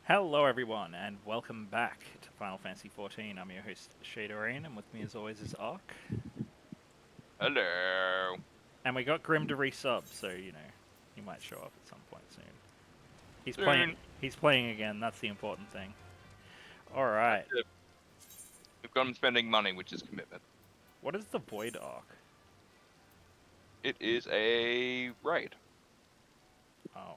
Hello everyone, and welcome back to Final Fantasy XIV. I'm your host, Shadorine, and with me as always is Ark. Hello. And we got Grim to resub, so, he might show up at some point soon. He's playing Soon. he's playing again, that's the important thing. That's Alright. it. We've got him spending money, which is commitment. What is the Void Arc? It is a raid. Oh.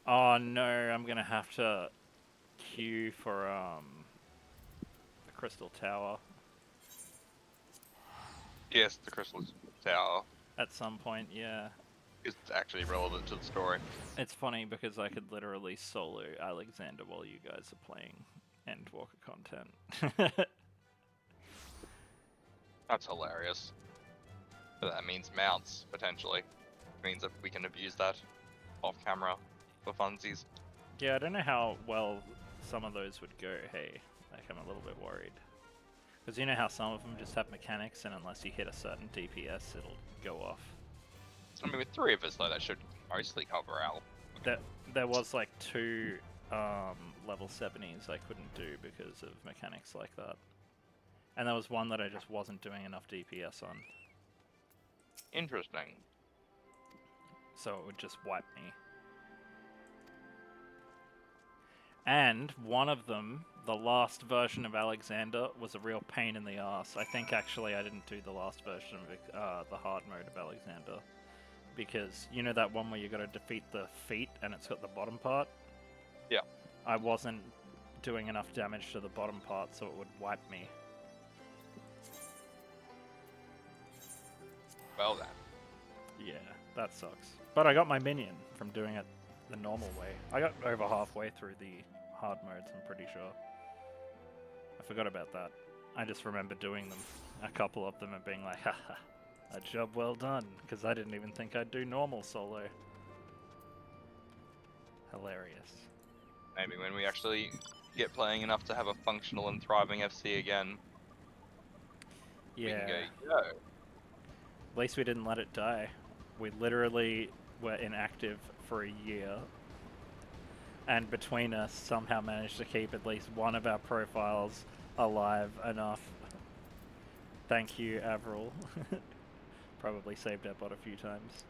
Oh no, I'm gonna have to queue for the Crystal Tower Yes, the Crystal Tower at some point, yeah. is actually relevant to the story. It's funny because I could literally solo Alexander while you guys are playing Endwalker content. That's hilarious. But that means mounts, potentially. It means that we can abuse that off camera for funsies. Yeah, I don't know how well some of those would go, hey. Like, I'm a little bit worried. Because you know how some of them just have mechanics, and unless you hit a certain DPS, it'll go off. I mean, with three of us, though, that should mostly cover our... There was like two level 70s I couldn't do because of mechanics like that. And there was one that I just wasn't doing enough DPS on. Interesting. So it would just wipe me. And one of them, the last version of Alexander, was a real pain in the ass. I think actually I didn't do the last version of the hard mode of Alexander. Because, you know that one where you gotta defeat the feet and it's got the bottom part? Yeah. I wasn't doing enough damage to the bottom part so it would wipe me. Well then. Yeah, that sucks. But I got my minion from doing it the normal way. I got over halfway through the hard modes, I'm pretty sure. I forgot about that. I just remember doing them, a couple of them, and being like, haha, a job well done, because I didn't even think I'd do normal solo. Hilarious. Maybe when we actually get playing enough to have a functional and thriving FC again, we Yeah. can go, yo. At least we didn't let it die. We literally were inactive for a year, and between us somehow managed to keep at least one of our profiles alive enough. Thank you, Avril. Probably saved our bot a few times.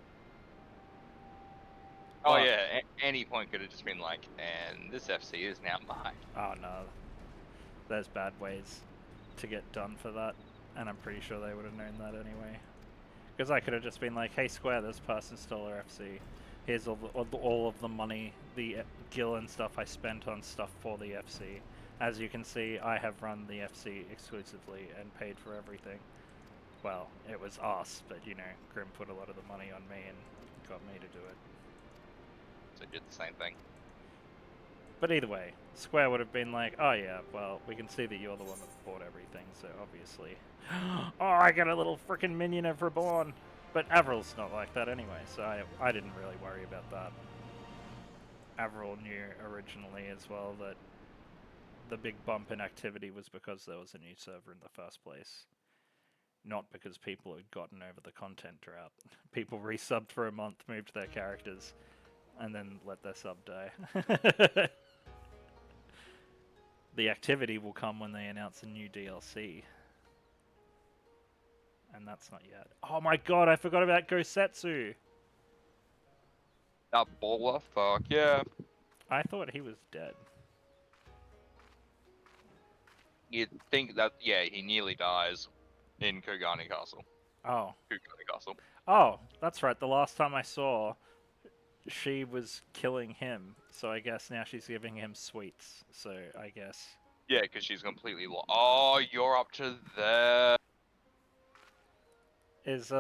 Oh But- yeah, any point could have just been like, and this FC is now mine. Oh no. There's bad ways to get done for that, and I'm pretty sure they would have known that anyway. Because I could have just been like, hey Square, this person stole our FC. Here's all of the money, the gil and stuff I spent on stuff for the FC. As you can see, I have run the FC exclusively and paid for everything. Well, it was us, but you know, Grim put a lot of the money on me and got me to do it. So it did the same thing. But either way, Square would have been like, oh yeah, well, we can see that you're the one that bought everything, so obviously... oh, I got a little freaking minion of Reborn! But Avril's not like that anyway, so I didn't really worry about that. Avril knew originally as well that the big bump in activity was because there was a new server in the first place. Not because people had gotten over the content drought. People resubbed for a month, moved their characters, and then let their sub die. The activity will come when they announce a new DLC. And that's not yet. Oh my god, I forgot about Gosetsu! That baller, fuck yeah. I thought he was dead. You'd think that, yeah, he nearly dies in Kogani Castle. Oh. Kogani Castle. Oh, that's right. The last time I saw, she was killing him. So I guess now she's giving him sweets. So I guess. Yeah, because she's completely oh, you're up to there. Is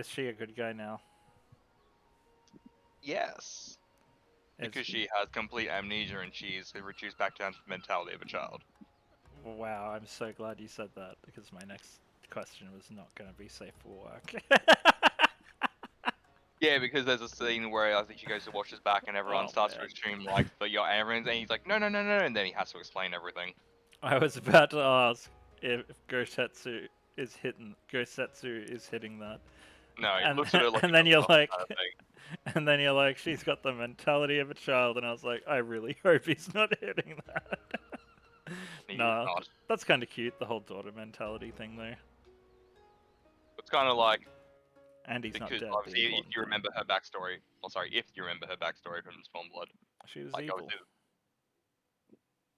she a good guy now? Yes. Because she has complete amnesia and she's reduced back down to the mentality of a child. Wow, I'm so glad you said that, because my next question was not going to be safe for work. Yeah, because there's a scene where I think she goes to watch his back and everyone starts man. to stream like for your errands and he's like, no, no, no, no, and then he has to explain everything. I was about to ask if Gosetsu is hitting that. No, he And, looks at her like and then you're like, kind of thing. And then you're like, she's got the mentality of a child, and I was like, I really hope he's not hitting that. He's Nah, not. that's kind of cute, the whole daughter mentality thing there. It's kind of like, And he's not because dead, the obviously if important you thing. remember her backstory, well, sorry, if you remember her backstory from Stormblood, She was like evil. obviously,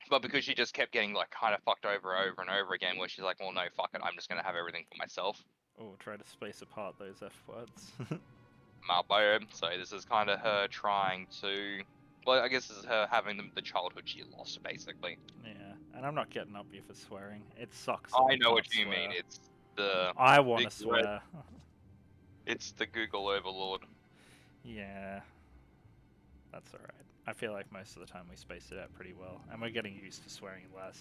but because she just kept getting like kind of fucked over and over again, where she's like, well, no, fuck it, I'm just gonna have everything for myself. Oh, try to space apart those F words. Malbone. So this is kind of her trying to, well, I guess this is her having the childhood she lost, basically. Yeah, and I'm not getting up you for swearing. It sucks. That I we know what can't you swear. mean. It's the I want to big swear. it's the Google overlord. Yeah, that's alright. I feel like most of the time we space it out pretty well, and we're getting used to swearing less.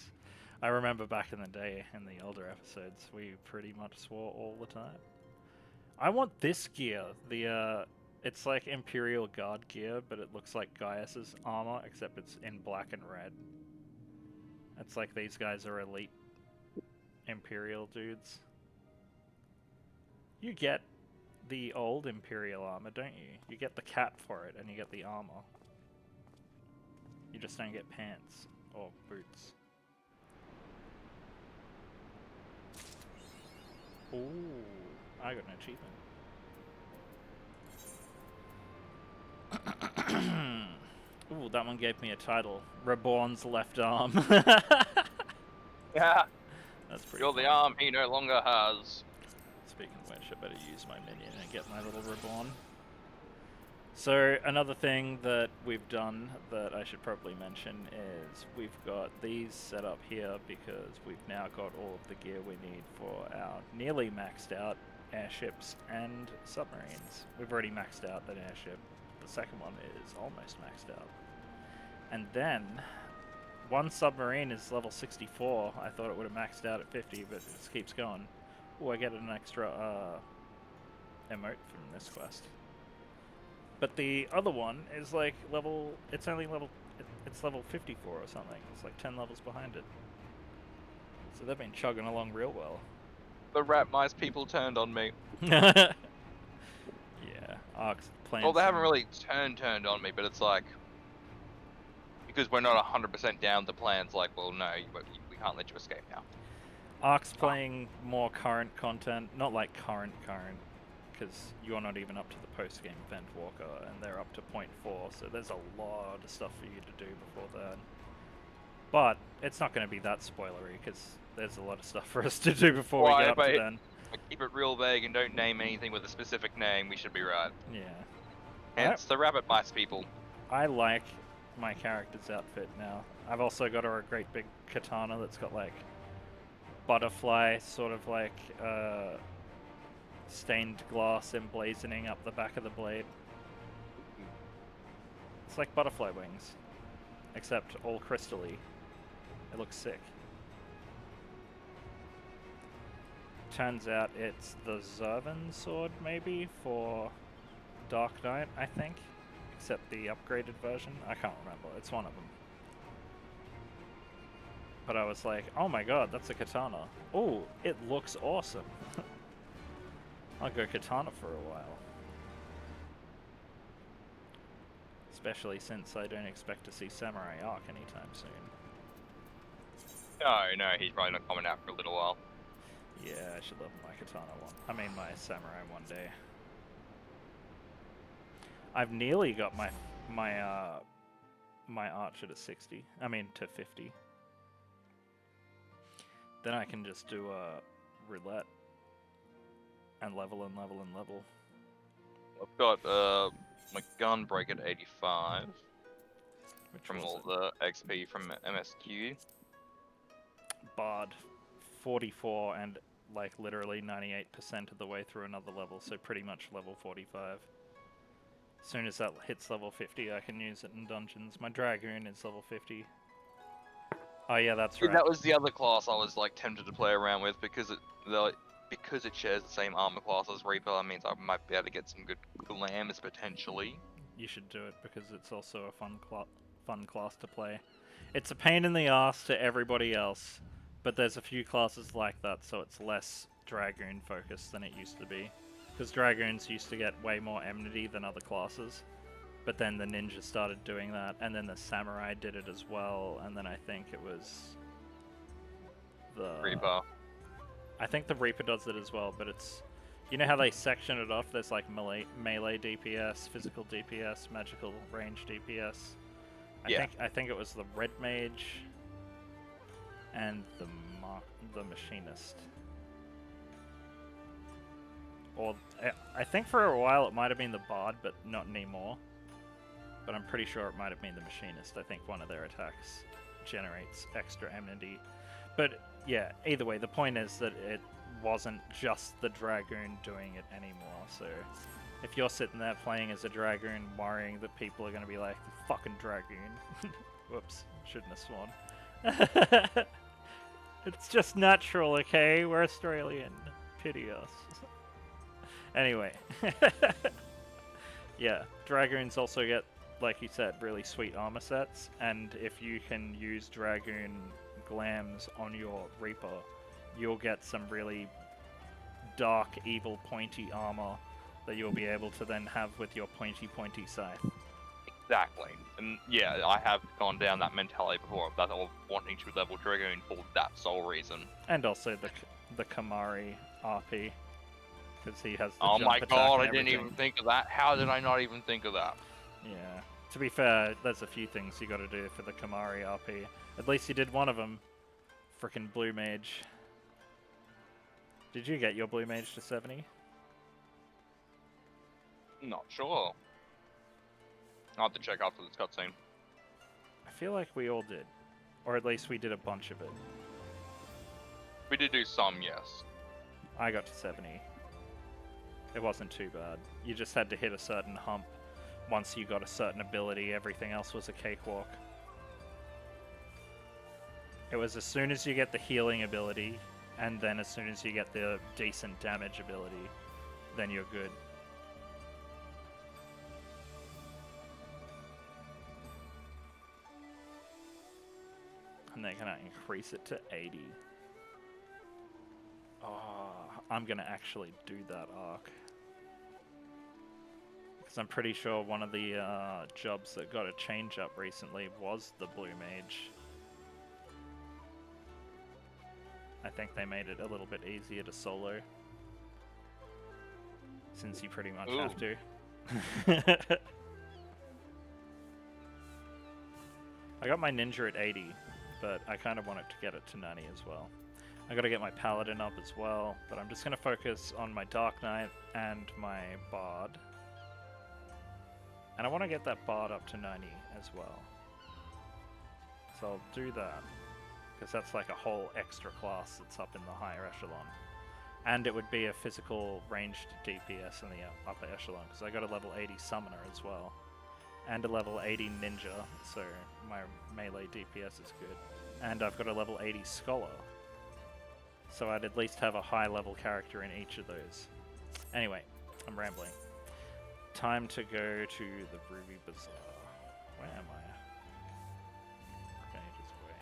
I remember back in the day, in the older episodes, we pretty much swore all the time. I want this gear. It's like Imperial Guard gear, but it looks like Gaius's armor, except it's in black and red. It's like these guys are elite Imperial dudes. You get the old Imperial armor, don't you? You get the cap for it, and you get the armor. You just don't get pants or boots. Ooh, I got an achievement. Ooh, that one gave me a title. Reborn's left arm. Yeah, That's pretty you're funny. the arm he no longer has. Speaking of which, I better use my minion and get my little reborn. So another thing that we've done that I should probably mention is we've got these set up here because we've now got all of the gear we need for our nearly maxed out airships and submarines. We've already maxed out that airship. The second one is almost maxed out. And then one submarine is level 64. I thought it would have maxed out at 50, but it just keeps going. Oh, I get an extra emote from this quest. But the other one is like level. It's only level. It's level 54 or something. It's like 10 levels behind it. So they've been chugging along real well. The rat mice people turned on me. Yeah, Ark's playing. Well, they haven't really turned on me, but it's like, because we're not 100% down the plans. Like, well, no, we can't let you escape now. Ark's playing more current content, not like current, because you're not even up to the post-game event walker, and they're up to point 4, so there's a lot of stuff for you to do before that. But it's not going to be that spoilery, because there's a lot of stuff for us to do before we get up to then. Keep it real vague and don't name anything with a specific name. We should be right. Yeah. Hence the rabbit mice people. I like my character's outfit now. I've also got her a great big katana that's got like butterfly sort of like stained glass emblazoning up the back of the blade. It's like butterfly wings, except all crystally. It looks sick. Turns out it's the Zervan sword, maybe, for Dark Knight, I think. Except the upgraded version. I can't remember. It's one of them. But I was like, oh my god, that's a katana. Oh, it looks awesome. I'll go katana for a while. Especially since I don't expect to see Samurai Arc anytime soon. No, he's probably not coming out for a little while. Yeah, I should level my katana one. I mean my samurai one day. I've nearly got my archer to 60. I mean to 50. Then I can just do a roulette and level and level and level. I've got my gun break at 85 from all the XP from MSQ. Bard 44 and like literally 98% of the way through another level, so pretty much level 45. As soon as that hits level 50, I can use it in dungeons. My Dragoon is level 50. Oh yeah, that's right. That was the other class I was like tempted to play around with because it shares the same armor class as Reaper. That means I might be able to get some good glams potentially. You should do it because it's also a fun class to play. It's a pain in the ass to everybody else, but there's a few classes like that, so it's less Dragoon focused than it used to be. Because Dragoons used to get way more enmity than other classes. But then the ninja started doing that, and then the samurai did it as well, and then I think it was the... Reaper. I think the Reaper does it as well, but it's... You know how they section it off? There's like melee DPS, physical DPS, magical range DPS. I think it was the Red Mage and the Machinist. Or I think for a while it might have been the Bard, but not anymore. But I'm pretty sure it might have been the Machinist. I think one of their attacks generates extra enmity. But yeah, either way, the point is that it wasn't just the Dragoon doing it anymore. So if you're sitting there playing as a Dragoon, worrying that people are going to be like, fucking Dragoon. Whoops, shouldn't have sworn. It's just natural, okay? We're Australian. Pity us. Anyway. Yeah, Dragoons also get, like you said, really sweet armor sets, and if you can use Dragoon glams on your Reaper, you'll get some really dark, evil, pointy armor that you'll be able to then have with your pointy scythe. Exactly. And yeah, I have gone down that mentality before, that of wanting to level Dragoon for that sole reason. And also the Kamari RP, because he has the oh jump my attack god, I and didn't everything. even think of that. How did I not even think of that? Yeah. To be fair, there's a few things you got to do for the Kamari RP. At least you did one of them. Frickin' Blue Mage. Did you get your Blue Mage to 70? Not sure. I'll have to check after this cutscene. I feel like we all did. Or at least we did a bunch of it. We did do some, yes. I got to 70. It wasn't too bad. You just had to hit a certain hump. Once you got a certain ability, everything else was a cakewalk. It was as soon as you get the healing ability, and then as soon as you get the decent damage ability, then you're good. And they're gonna increase it to 80. Oh, I'm gonna actually do that arc. Because I'm pretty sure one of the jobs that got a change up recently was the Blue Mage. I think they made it a little bit easier to solo. Since you pretty much have to. I got my ninja at 80, but I kind of wanted to get it to 90 as well. I gotta get my paladin up as well, but I'm just gonna focus on my Dark Knight and my Bard. And I want to get that Bard up to 90 as well. So I'll do that, because that's like a whole extra class that's up in the higher echelon. And it would be a physical ranged DPS in the upper echelon, because I got a level 80 Summoner as well. And a level 80 Ninja, so my melee DPS is good. And I've got a level 80 Scholar. So I'd at least have a high level character in each of those. Anyway, I'm rambling. Time to go to the Ruby Bazaar. Where am I? Ages away.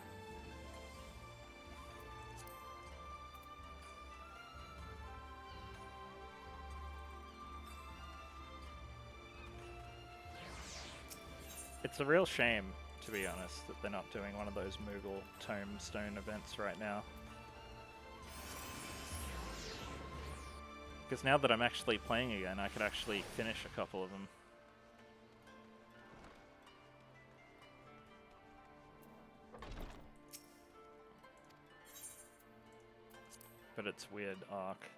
It's a real shame, to be honest, that they're not doing one of those Moogle Tombstone events right now. Because now that I'm actually playing again, I could actually finish a couple of them. But it's weird arc.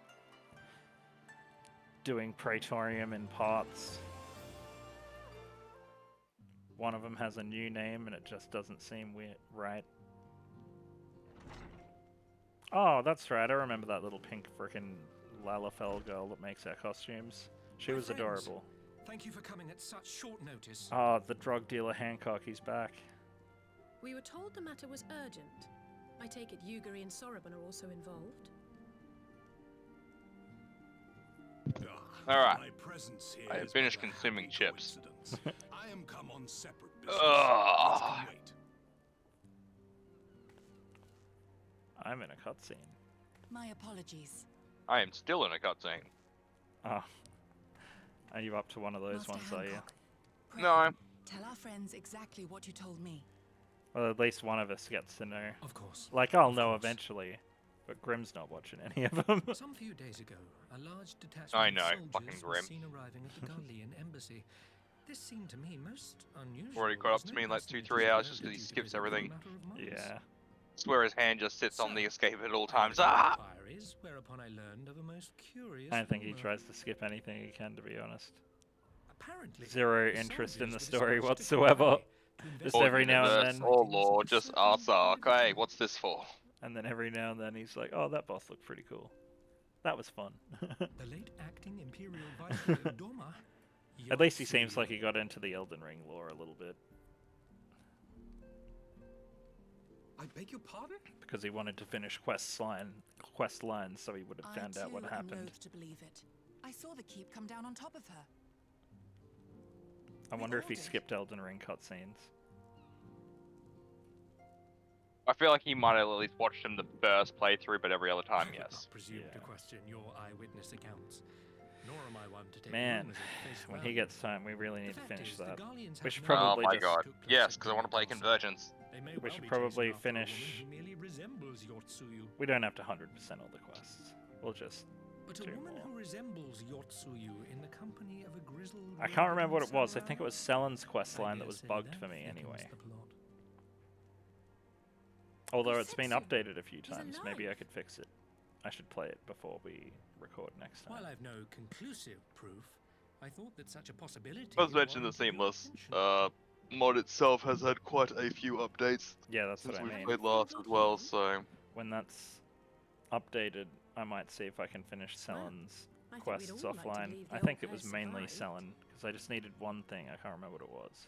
Doing Praetorium in parts. One of them has a new name and it just doesn't seem weird, right? Oh, that's right. I remember that little pink frickin' Lalafell girl that makes our costumes. She was adorable. Thank you for coming at such short notice. Oh, the drug dealer Hancock, he's back. We were told the matter was urgent. I take it Yuguri and Soroban are also involved? Alright. My presence here I have is finished but a consuming happy chips. coincidence. I am come on separate business. Ugh. This can wait. I'm in a cutscene. My apologies. I am still in a cutscene. Oh. Are you up to one of those Master ones, are you? Hancock, pray, No. tell our friends exactly what you told me. Well, at least one of us gets to know. Of course. Like, I'll Of know course. eventually, but Grim's not watching any of them. Some few days ago, a large detachment I of know, soldiers fucking was Grim. seen arriving at the Garlean embassy. This seemed to me most unusual. Already caught up as to no me in like personage 2-3 was hours allowed just to 'cause he do skips visit for a everything. matter of months. Yeah. Swear his hand just sits on So, the escape at all I times. went to Ah! inquiries, whereupon I learned of a most curious I don't think he rumor. tries to skip anything he can, to be honest. Apparently, Zero the interest in the soldiers were story dispatched to whatsoever. Calais to Just Oh, investigate every now and universe. then. Oh sightings lord, of a just certain ask. Okay, individual. what's this for? And then every now and then he's like, oh, that boss looked pretty cool. That was fun. The late acting Imperial Viceroy of Doma. At least he seems Yotsuyu. like he got into the Elden Ring lore a little bit. I beg your pardon? Because he wanted to finish quest lines, so he would have found out what I happened. am loath to believe it. I saw the keep come down on top of her. I wonder if he all did. skipped Elden Ring cutscenes. I feel like he might have at least watched him the first playthrough, but every other time, I would yes. not presume to Yeah. question your eyewitness accounts. Nor am I one to take Man, rumors at face when value. he gets time, we really The need to fact finish is, the that. Garleans We have should no probably Oh my just- god. took place Yes, at because I want to play Castle. Convergence. They may We well should be probably chasing after a woman finish- who merely resembles Yotsuyu. We don't have to 100% all the quests. We'll just... But a do woman more. who resembles Yotsuyu in the company of a grizzled I can't remember what it was. I samurai? think it was Selen's quest I line that dare was say bugged that for me thickens anyway. the plot. Although it's been Gosetsu. updated a few He's times, maybe I alive. could fix it. I should play it before we record next time. While I've no conclusive proof, I thought that such a possibility. As mentioned, the warranted your Seamless attention. mod itself has had quite a few updates Yeah, that's since what I we mean. played last as well, so... When that's updated, I might see if I can finish Selen's I think we'd quests all like to offline. believe the I old think it was place mainly survived. Selen, because I just needed one thing. I can't remember what it was.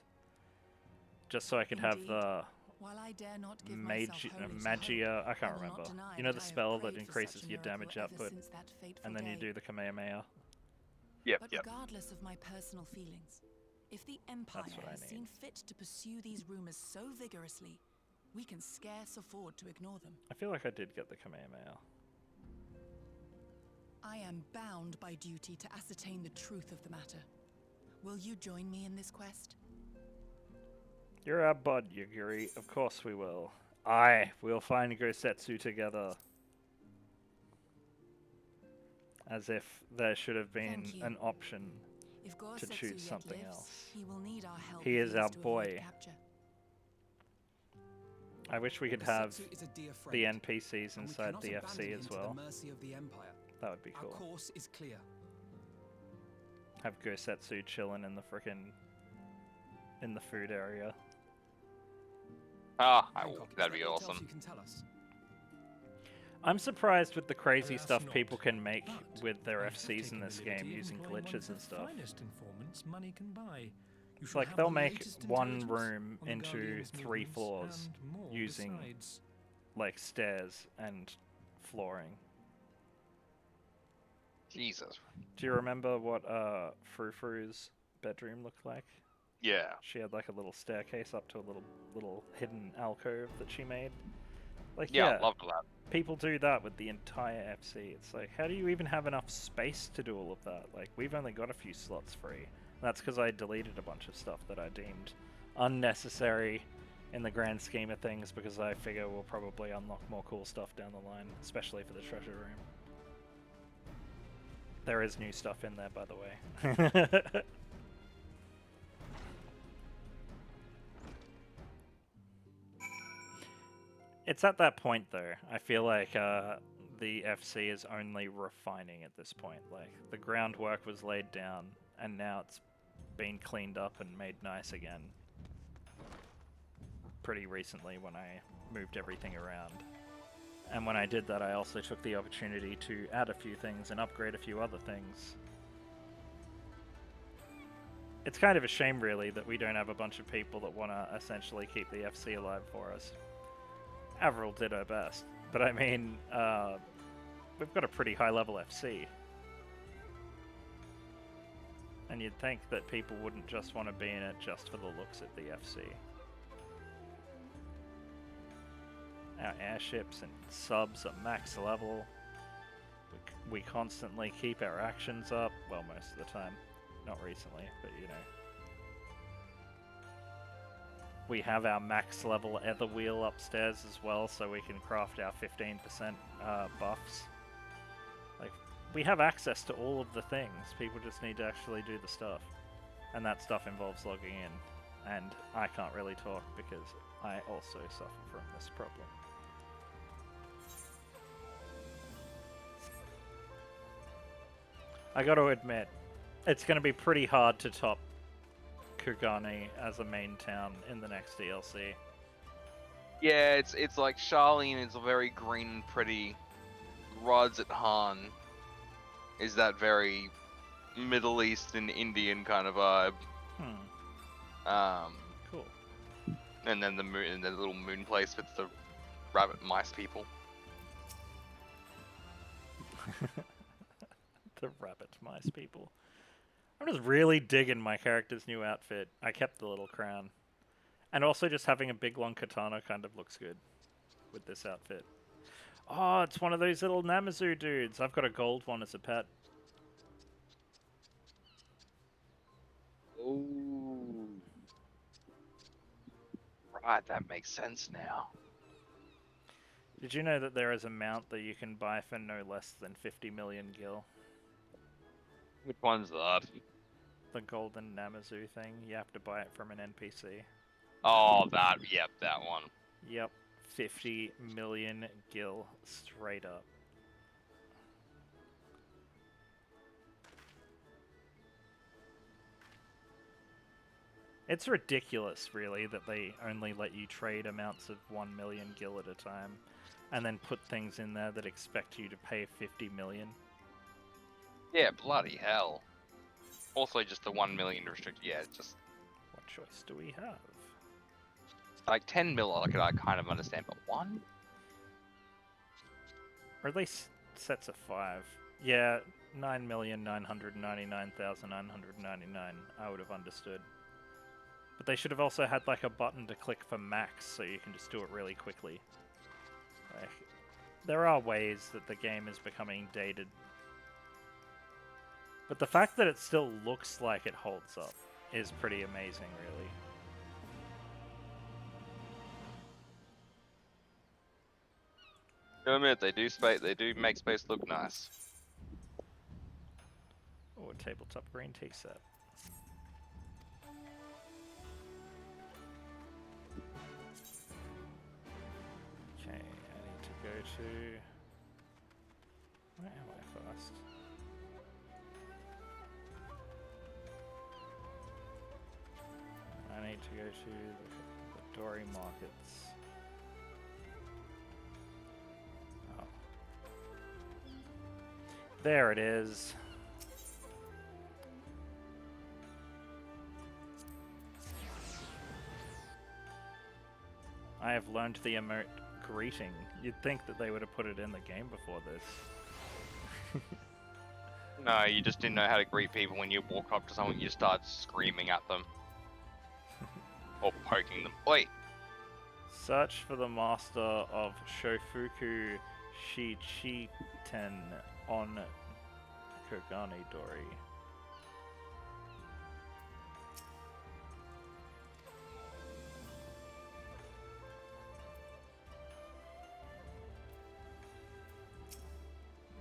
Just so I could have Indeed. the While I dare not give myself wholly to magia. I hope, can't will not remember. deny You know that the I have spell that prayed for increases such a your miracle damage ever output, since that fateful and then you day. do the Kamehameha. Yep, But yep. regardless of my personal feelings, if the Empire what I has need. seen fit to pursue these rumors so vigorously, we can scarce afford to ignore them. I feel like I did get the Kamehameha. I am bound by duty to ascertain the truth of the matter. Will you join me in this quest? You're our bud, Yuguri. Of course we will. Aye, we'll find Gosetsu together. As if there should have been Thank you. an option. If To Gosetsu choose yet something lives, else. he will need our help. He if is our to avoid boy. capture. I wish we could have Gosetsu is a dear the friend, NPCs and we inside cannot the abandon FC him as to well. the mercy of the Empire. That would be Our cool. course is clear. Have Gosetsu chilling in the frickin' in the food area. Ah, Hancock, is that'd there be anything else awesome. you can tell us? I'm surprised with the crazy Alas stuff not, people can make but with their I have FCs taken in the this liberty game of using employing one of glitches the and stuff. finest informants money can buy. You It's shall like have they'll the make latest one intelligence room on the into Guardian's 3 movements floors and more using besides. like stairs and flooring. Jesus. Do you remember what Frou-Frou's bedroom looked like? Yeah. She had like a little staircase up to a little hidden alcove that she made. Like Yeah, yeah, I love that. people do that with the entire FC. It's like, how do you even have enough space to do all of that? Like, we've only got a few slots free. That's because I deleted a bunch of stuff that I deemed unnecessary in the grand scheme of things, because I figure we'll probably unlock more cool stuff down the line, especially for the treasure room. There is new stuff in there, by the way. It's at that point, though. I feel like the FC is only refining at this point. Like, the groundwork was laid down, and now it's been cleaned up and made nice again. Pretty recently when I moved everything around. And when I did that, I also took the opportunity to add a few things and upgrade a few other things. It's kind of a shame, really, that we don't have a bunch of people that want to essentially keep the FC alive for us. Avril did her best, but I mean, we've got a pretty high-level FC. And you'd think that people wouldn't just want to be in it just for the looks of the FC. Our airships and subs are max level. We constantly keep our actions up. Well, most of the time. Not recently, but you know. We have our max level ether wheel upstairs as well, so we can craft our 15% buffs. Like, we have access to all of the things. People just need to actually do the stuff. And that stuff involves logging in. And I can't really talk because I also suffer from this problem. I gotta admit, it's gonna be pretty hard to top Kugani as a main town in the next DLC. Yeah, it's like Charlene is a very green and pretty. Rods at Han is that very Middle Eastern Indian kind of vibe. Cool. And then the moon and the little moon place with the rabbit mice people. The rabbit mice people. I'm just really digging my character's new outfit. I kept the little crown. And also just having a big long katana kind of looks good with this outfit. Oh, it's one of those little Namazu dudes. I've got a gold one as a pet. Ooh. Right, that makes sense now. Did you know that there is a mount that you can buy for no less than 50 million gil? Which one's that? The golden Namazu thing. You have to buy it from an NPC. Oh, yep, that one. Yep. 50 million gil straight up. It's ridiculous, really, that they only let you trade amounts of 1 million gil at a time, and then put things in there that expect you to pay 50 million. Yeah, bloody hell. Also, just the 1 million restricted. Yeah, just What choice do we have? like 10 mil. I kind of understand, but 1. Or at least sets of 5. Yeah, 9,999,999. I would have understood. But they should have also had like a button to click for max, so you can just do it really quickly. Like, there are ways that the game is becoming dated. But the fact that it still looks like it holds up is pretty amazing, really. I admit, they do make space look nice. Oh, a tabletop green tea set. Okay, I need to go to... Where am I first? I need to go to the Dory markets. Oh. There it is. I have learned the emote greeting. You'd think that they would have put it in the game before this. No, you just didn't know how to greet people when you walk up to someone. You start screaming at them or poking them. Wait. Search for the master of Shofuku Shichiten on Kogani Dori.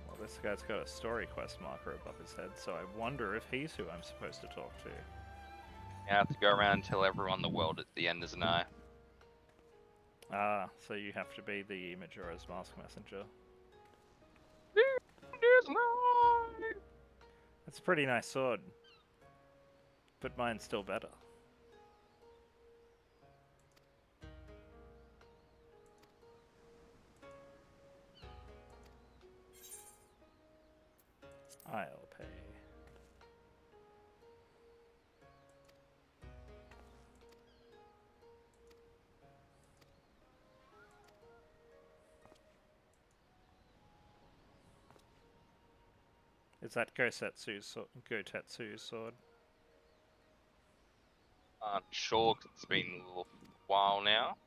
Well, this guy's got a story quest marker above his head, so I wonder if he's who I'm supposed to talk to. You have to go around and tell everyone the world at the end is an eye. Ah, so you have to be the Majora's Mask messenger. That's a pretty nice sword. But mine's still better. I'll pay. Is that Gosetsu's sword? Sure, 'cause it's been a little while now.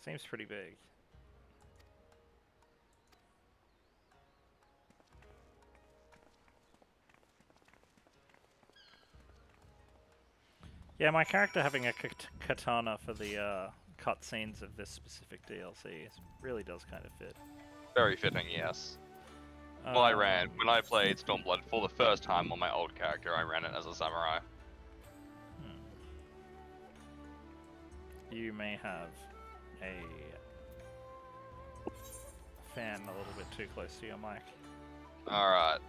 Seems pretty big. Yeah, my character having a katana for the cutscenes of this specific DLC really does kind of fit. Very fitting, yes. Well, when I played Stormblood for the first time on my old character, I ran it as a samurai. You may have a fan a little bit too close to your mic. Alright.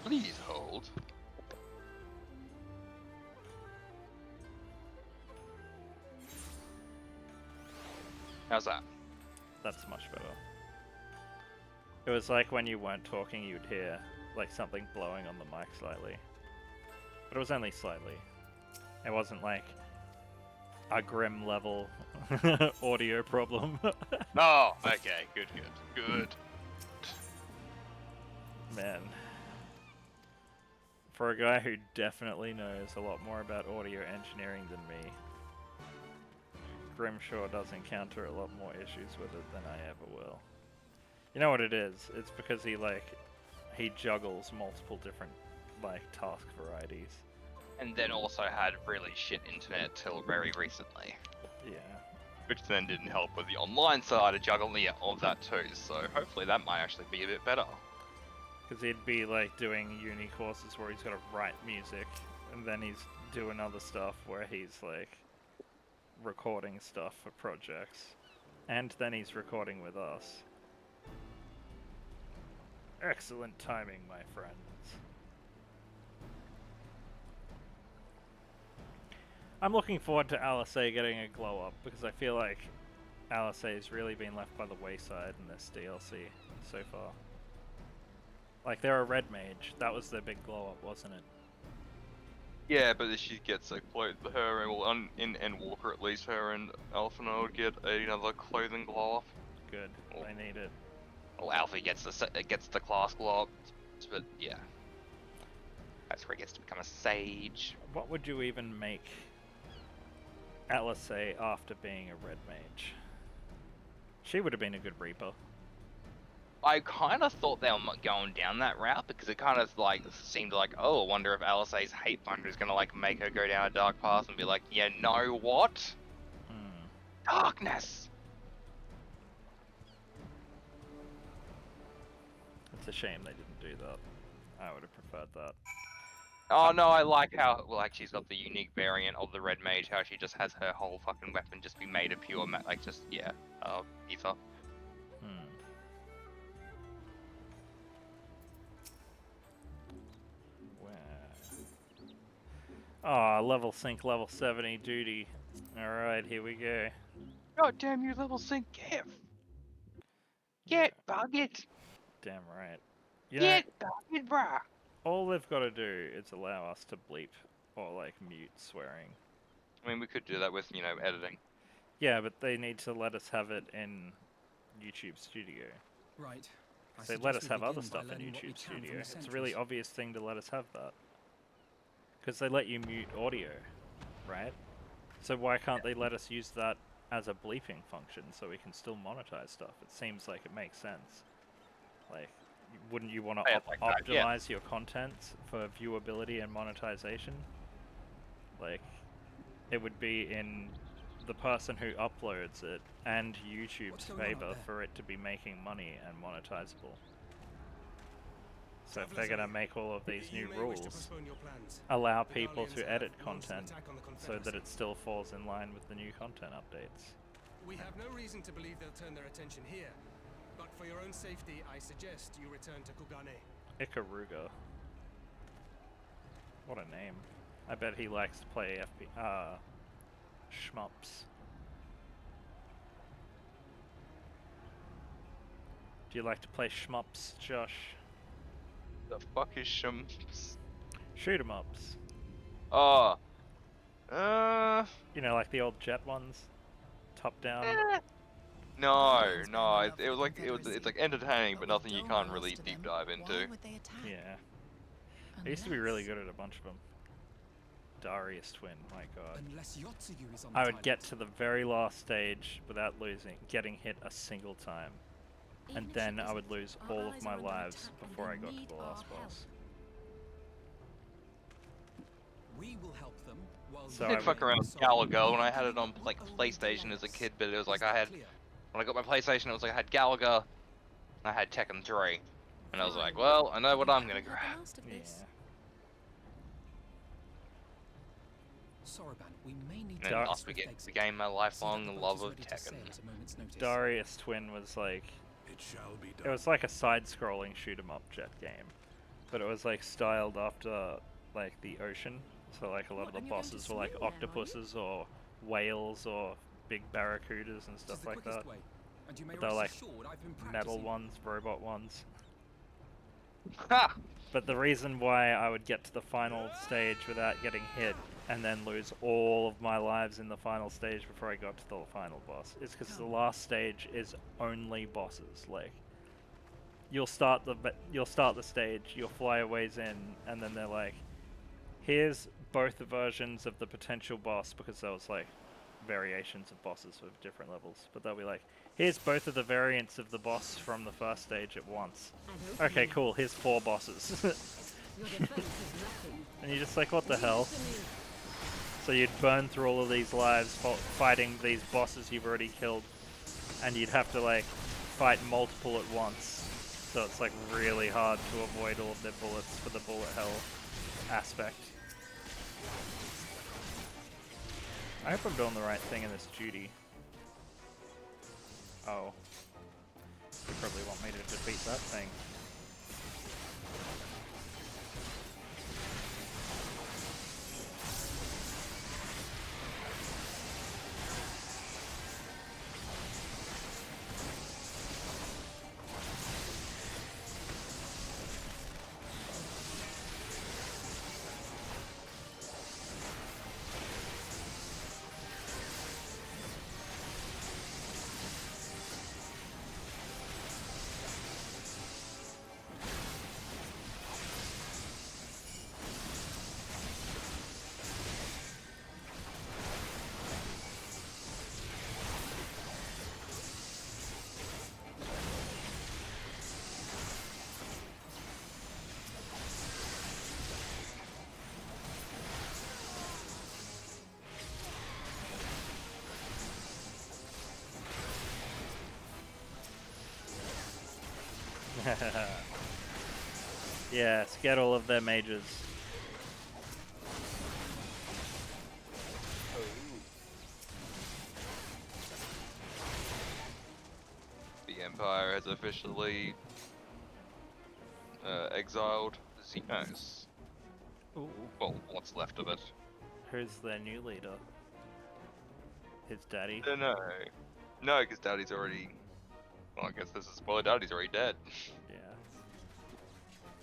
Please hold. How's that? That's much better. It was like when you weren't talking, you'd hear like something blowing on the mic slightly. But it was only slightly. It wasn't like a grim level audio problem. Oh, okay, good. Man. For a guy who definitely knows a lot more about audio engineering than me, Grimshaw does encounter a lot more issues with it than I ever will. You know what it is? It's because he juggles multiple different task varieties. And then also had really shit internet till very recently. Yeah. Which then didn't help with the online side of juggling of that too, so hopefully that might actually be a bit better. Because he'd be doing uni courses where he's got to write music, and then he's doing other stuff where he's recording stuff for projects, and then he's recording with us. Excellent timing, my friends. I'm looking forward to Alisei getting a glow up, because I feel like Alisei's really been left by the wayside in this DLC so far. They're a red mage. That was their big glow up, wasn't it? Yeah, but if she gets a her and Walker, at least her and Alphina would get another clothing glow up. Good. They need it. Well, Alpha gets the class glow up, but yeah, that's where he gets to become a sage. What would you even make Alisei after being a red mage? She would have been a good Reaper. I kind of thought they were going down that route because it kind of seemed like, oh, I wonder if Alisei's hate thunder is gonna make her go down a dark path and be like, yeah, know what? Darkness. It's a shame they didn't do that. I would have preferred that. Oh no, I like how she's got the unique variant of the red mage, how she just has her whole fucking weapon just be made of pure ether. Oh, level sync, level 70 duty. Alright, here we go. God damn you, level sync, Get bugged! Damn right. Get bugged, bruh! All they've got to do is allow us to bleep or mute swearing. I mean, we could do that with, editing. Yeah, but they need to let us have it in YouTube Studio. Right. They let us have other stuff in YouTube Studio. It's a really obvious thing to let us have that. Because they let you mute audio, right? So why can't they let us use that as a bleeping function so we can still monetize stuff? It seems like it makes sense. Wouldn't you want to optimize your content for viewability and monetization? It would be in the person who uploads it and YouTube's favor for it to be making money and monetizable. So if they're going to make all of these new rules, allow people to edit content so that it still falls in line with the new content updates. We have no reason to believe they'll turn their attention here, but for your own safety, I suggest you return to Kugane. Ikaruga. What a name. I bet he likes to play shmups. Do you like to play shmups, Josh? The fuck is shmups? Shoot 'em ups. Oh. You know, like the old jet ones? Top down? No, it's entertaining, but nothing you can't really deep dive into. Yeah. I used to be really good at a bunch of them. Darius Twin, my god. I would get to the very last stage without getting hit a single time. And then I would lose all of my lives before I got to the last boss. will help them while So I I did fuck would- around with Galaga when I had it on like PlayStation as a kid, but it was like when I got my PlayStation, it was like I had Galaga, and I had Tekken 3, and I was like, well, I know what I'm gonna Haven't had grab. the last of this. Yeah. Soroban, we may need And to Dar- thus became my lifelong love of Tekken. Darius Twin was like, It shall be it done. was like a side-scrolling shoot-'em-up jet game, but it was like styled after like the ocean. So like a lot What, of the and you're going to bosses were like swim then, are you? octopuses or whales or big barracudas and stuff like that. But they're like metal ones, robot ones. Ha! But the reason why I would get to the final stage without getting hit and then lose all of my lives in the final stage before I got to the final boss is because the last stage is only bosses. Like, you'll start the stage, you'll fly a ways in, and then they're like, here's both the versions of the potential boss, because there was like variations of bosses with different levels, but they'll be like, here's both of the variants of the boss from the first stage at once. Okay, cool, here's 4 bosses. And you're just like, what the hell? So you'd burn through all of these lives fighting these bosses you've already killed, and you'd have to like fight multiple at once. So it's like really hard to avoid all of their bullets for the bullet hell aspect. I hope I'm doing the right thing in this duty. Oh. You probably want me to defeat that thing. Yes, get all of their mages. The Empire has officially exiled Xenos. Ooh. Well, what's left of it. Who's their new leader? His daddy? No, because Daddy's already. Well, I guess this is spoiler. Daddy's already dead. Yeah.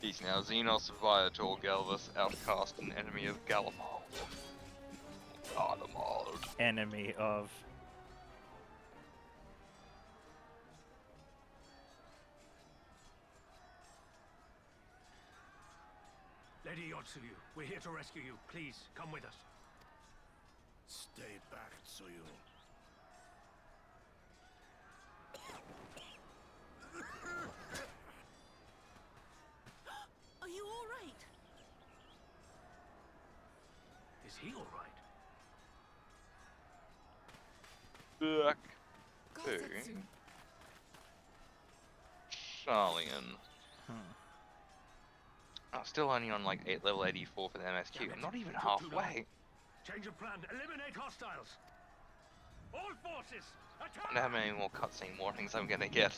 He's now Xenos Viator Galvus, outcast and enemy of Galamald. Galamald. Enemy of... Lady Yotsuyu, we're here to rescue you. Please, come with us. Stay back, Tsuyu. Are you all right? Is he all right? Back to Gosetsu. Charlian. Hmm. I'm still only on like level 84 for the MSQ. I'm not even halfway. Change of plan. Eliminate hostiles. All forces, I attack! wonder how many more cutscene warnings I'm gonna get.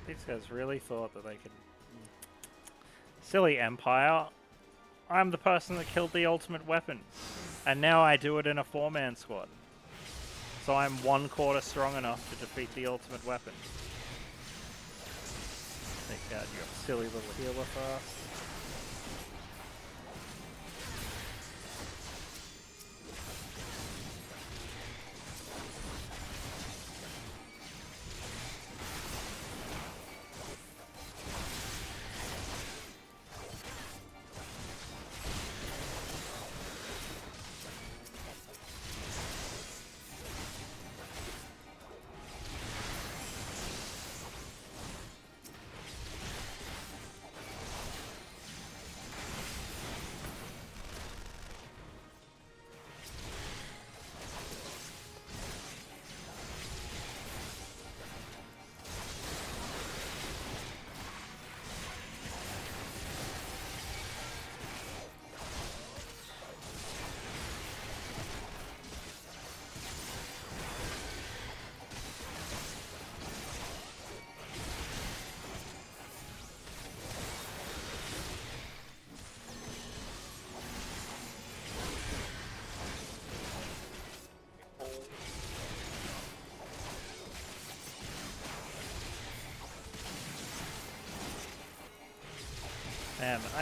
These guys really thought that they could... Silly Empire. I'm the person that killed the ultimate weapon. And now I do it in a 4-man squad. So I'm 1/4 strong enough to defeat the ultimate weapon. Take out your silly little healer first.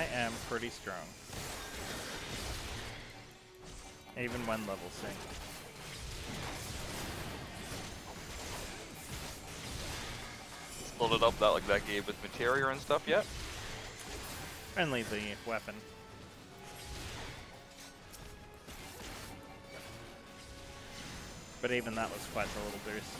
I am pretty strong. Even when level sync. Slotted up that gear with materia and stuff yet? Only the weapon. But even that was quite the little boost.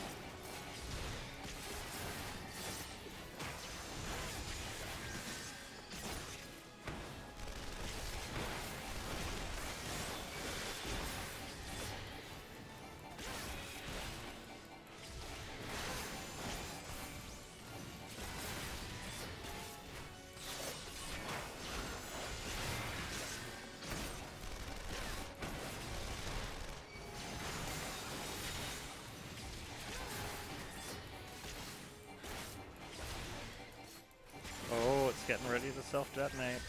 Oh, it's getting ready to self-detonate.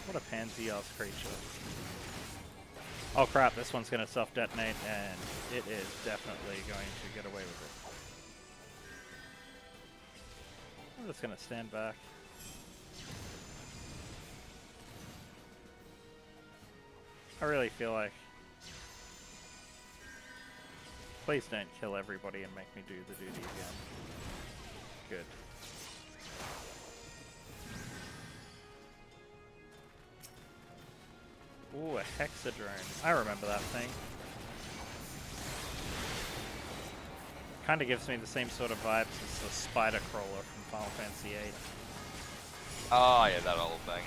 What a pansy-ass creature. Oh crap, this one's gonna self-detonate, and it is definitely going to get away with it. I'm just gonna stand back. I really feel like... Please don't kill everybody and make me do the duty again. Good. Ooh, a hexadrone. I remember that thing. Kind of gives me the same sort of vibes as the spider crawler from Final Fantasy VIII. Oh yeah, that old thing.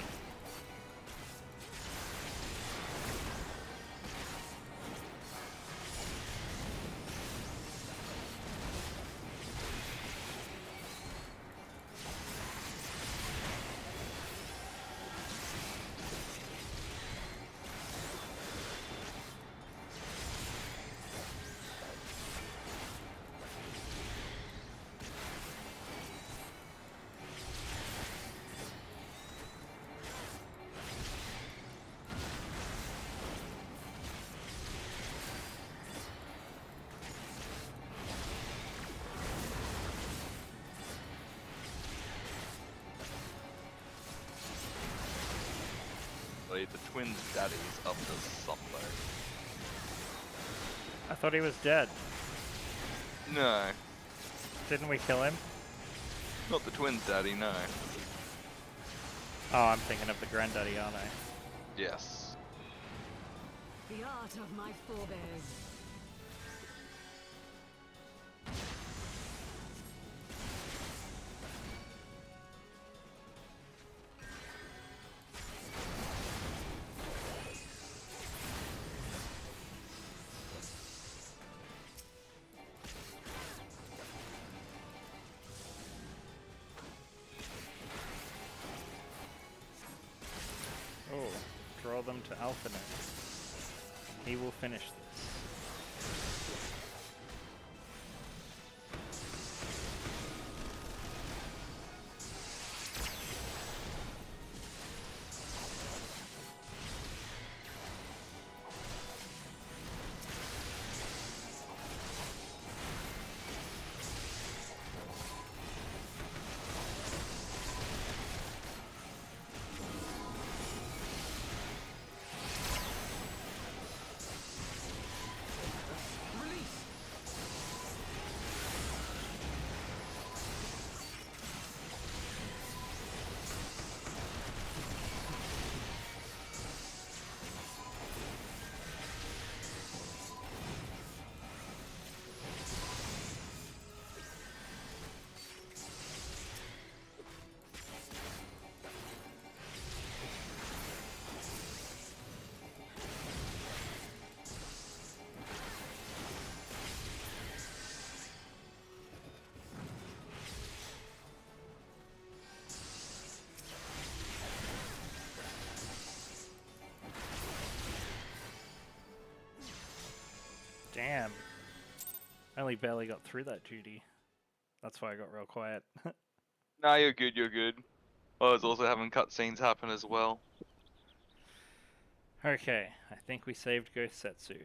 The twins' daddy's up to something. I thought he was dead. No, Didn't we kill him? not the twins' daddy, no. Oh, I'm thinking of the granddaddy, aren't I? Yes. The art of my forebears. Oh, draw them to Alpha now. He will finish this. Damn. I only barely got through that duty. That's why I got real quiet. Nah, you're good, you're good. I was also having cutscenes happen as well. Okay, I think we saved Gosetsu.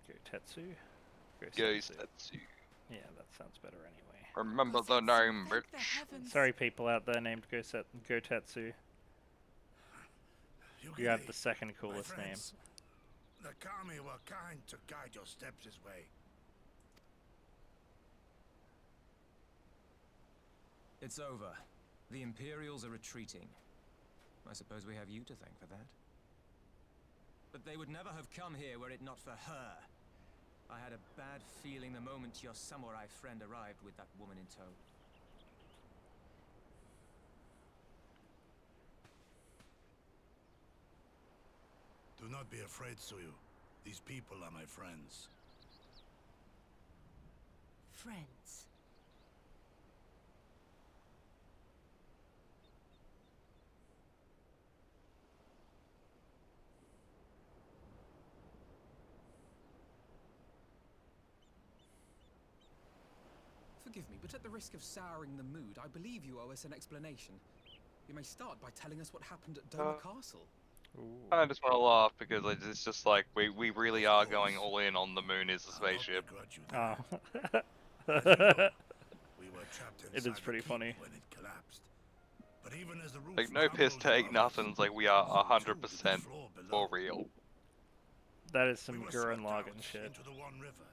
Gotetsu? Gosetsu. Yeah, that sounds better anyway. Remember the name, Thank the bitch. heavens. Sorry, people out there named Gotetsu. You have the second coolest name. The kami were kind to guide your steps this way. It's over. The Imperials are retreating. I suppose we have you to thank for that. But they would never have come here were it not for her. I had a bad feeling the moment your samurai friend arrived with that woman in tow. Do not be afraid, Tsuyu. These people are my friends. Friends. Forgive me, but at the risk of souring the mood, I believe you owe us an explanation. You may start by telling us what happened at Doma Castle. I just want to laugh because it's just like we really are going all in on the moon is a spaceship. Oh. As you know, we were trapped It is inside the pretty keep funny. when it collapsed. But even as the roof Like no piss crumbled take, above nothing. us, It's like we are so too did the 100% floor below. for real. That is We some were Gurren swept Lagann out shit. into the One River,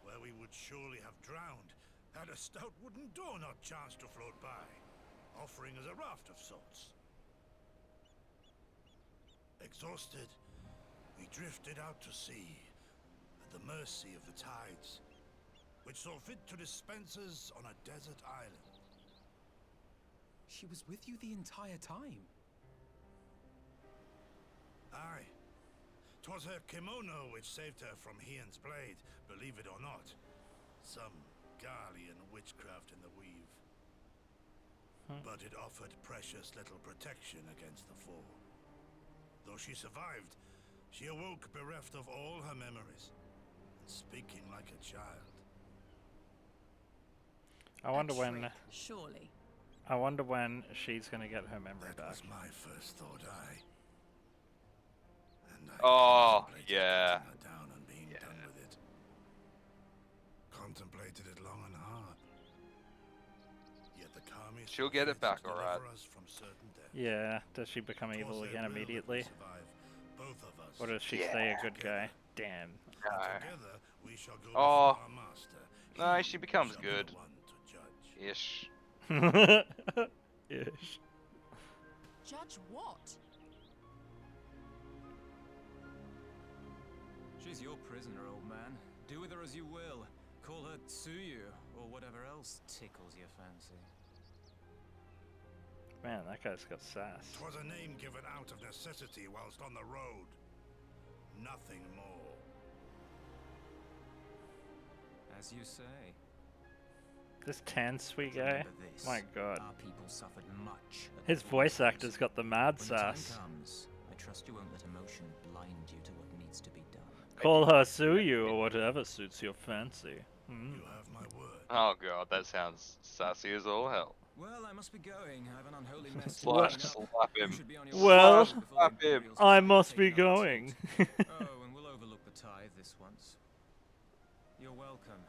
where we would surely have drowned had a stout wooden door not chanced to float by, offering us a raft of sorts. Exhausted, we drifted out to sea, at the mercy of the tides, which saw fit to dispense us on a desert island. She was with you the entire time. Aye. 'Twas her kimono which saved her from Hien's blade, believe it or not. Some Garlean witchcraft in the weave. But it offered precious little protection against the foe. Though she survived, she awoke bereft of all her memories, and speaking like a child. I wonder when. Trick, surely. I wonder when she's gonna get her memory That back. was my first thought, and I Oh, contemplated yeah. cutting her down and being done with it. Contemplated it long and hard. Yet the kami She'll saw get it fit back, to alright. deliver us from certain death. Yeah, does she become 'Twas evil their again will that we immediately? survive, both of us. Or does she Yeah. stay a good guy? Damn. No. Together we shall go Oh. before our master. No, He she becomes shall be good. the one to judge. Ish. Ish. Judge what? She's your prisoner, old man. Do with her as you will. Call her Tsuyu, or whatever else tickles your fancy. Man, that guy's got sass. 'Twas a name given out of necessity whilst on the road. Nothing more. As you say. This tan sweet guy? Remember this. My god. Our people suffered much. at His the voice forges. actor's got the mad When the time sass. comes, I trust you won't let emotion blind you to what needs to be done. Call her Suyu or whatever suits your fancy. You have my word. Oh god, that sounds sassy as all hell. Well, I must be going. I have an unholy mess to Slap, clean up. slap You him. should be on your Well, way before the slap him. Imperials I decide to must take be another going. assault. Oh, and we'll overlook the tithe this once. You're welcome.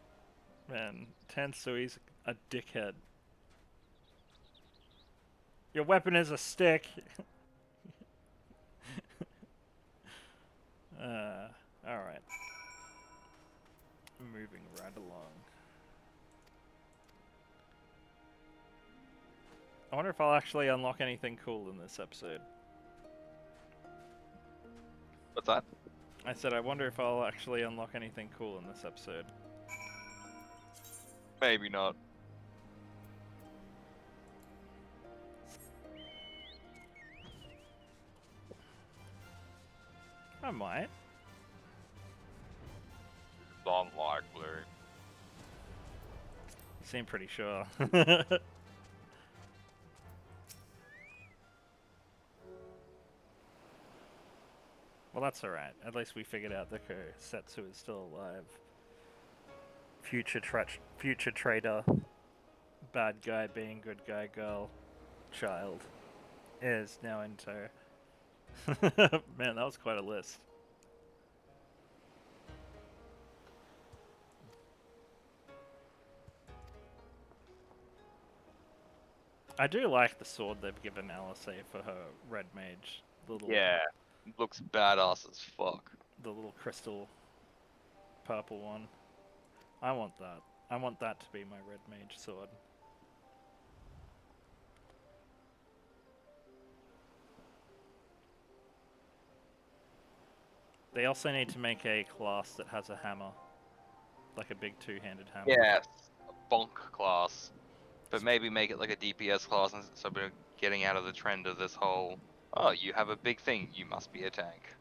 Man, Tansui's a dickhead. Your weapon is a stick. Alright. Moving right along. I wonder if I'll actually unlock anything cool in this episode. What's that? I said I wonder if I'll actually unlock anything cool in this episode. Maybe not. I might. Unlikely. You seem pretty sure. Well, that's alright. At least we figured out that Gosetsu is still alive. Future traitor, bad guy being good guy girl, child, is now in tow. Man, that was quite a list. I do like the sword they've given LSA for her red mage. The little, Yeah, looks badass as fuck. the little crystal purple one. I want that. I want that to be my red mage sword. They also need to make a class that has a hammer. Like a big two-handed hammer. Yes, a bonk class. But maybe make it like a DPS class, so we're getting out of the trend of this whole, oh, you have a big thing, you must be a tank.